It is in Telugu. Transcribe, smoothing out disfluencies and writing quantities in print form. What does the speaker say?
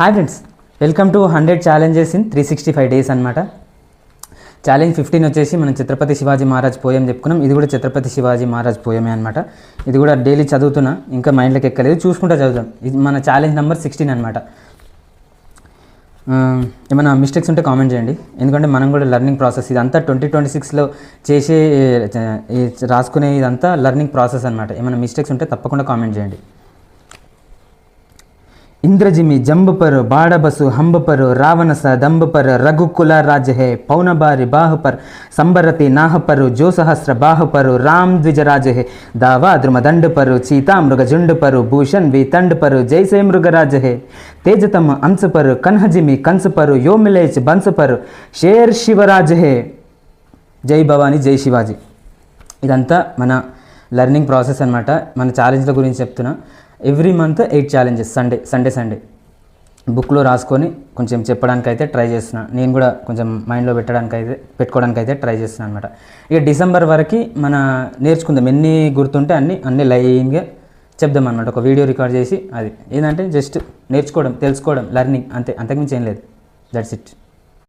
Hi friends, welcome to 100 challenges in 365 days అనమాట. ఛాలెంజ్ 15 వచ్చేసి మనం ఛత్రపతి శివాజీ మహారాజ్ పోయం చెప్పుకున్నాం. ఇది కూడా ఛత్రపతి శివాజీ మహారాజ్ పోయమే అనమాట. ఇది కూడా డైలీ చదువుతున్నా, ఇంకా మైండ్లోకి ఎక్కలేదు, చూసుకుంటా చదువుతాం. ఇది మన ఛాలెంజ్ నెంబర్ 16 అనమాట. ఏమైనా మిస్టేక్స్ ఉంటే కామెంట్ చేయండి, ఎందుకంటే మనం కూడా లెర్నింగ్ ప్రాసెస్ ఇదంతా 2026లో చేసే రాసుకునే ఇదంతా లెర్నింగ్ ప్రాసెస్ అనమాట. ఏమైనా మిస్టేక్స్ ఉంటే తప్పకుండా కామెంట్ చేయండి. इंद्रजिमी जंब पर बाड़ बसु हंब पर रावण स दंब पर रघुकुल राज है पौन बारी बाह पर संबरती नाह पर जो सहस्र बाह पर राम द्विज राज है दावा द्रुम दंड पर चीता मृग झुंड पर भूषण वी तंड पर जैसे मृगराज है तेजतम अंश पर कन्हजिमी कंस पर यो मिलेच बंस पर शेर शिवराज है जय भवानी जय शिवाजी. ఇదంతా మన లెర్నింగ్ ప్రాసెస్ అనమాట. మన ఛాలెంజ్ల గురించి చెప్తున్నా. ఎవ్రీ మంత్ 8 ఛాలెంజెస్ సండే బుక్లో రాసుకొని కొంచెం చెప్పడానికైతే ట్రై చేస్తున్నాను. నేను కూడా కొంచెం మైండ్లో పెట్టుకోవడానికైతే ట్రై చేస్తున్నాను అనమాట. ఇక డిసెంబర్ వరకు మన నేర్చుకుందాం, ఎన్ని గుర్తుంటే అన్ని లైన్గా చెప్దాం అనమాట. ఒక వీడియో రికార్డ్ చేసి అది ఏంటంటే జస్ట్ నేర్చుకోవడం, తెలుసుకోవడం, లెర్నింగ్, అంతే, అంతకుమించి ఏం లేదు. That's it.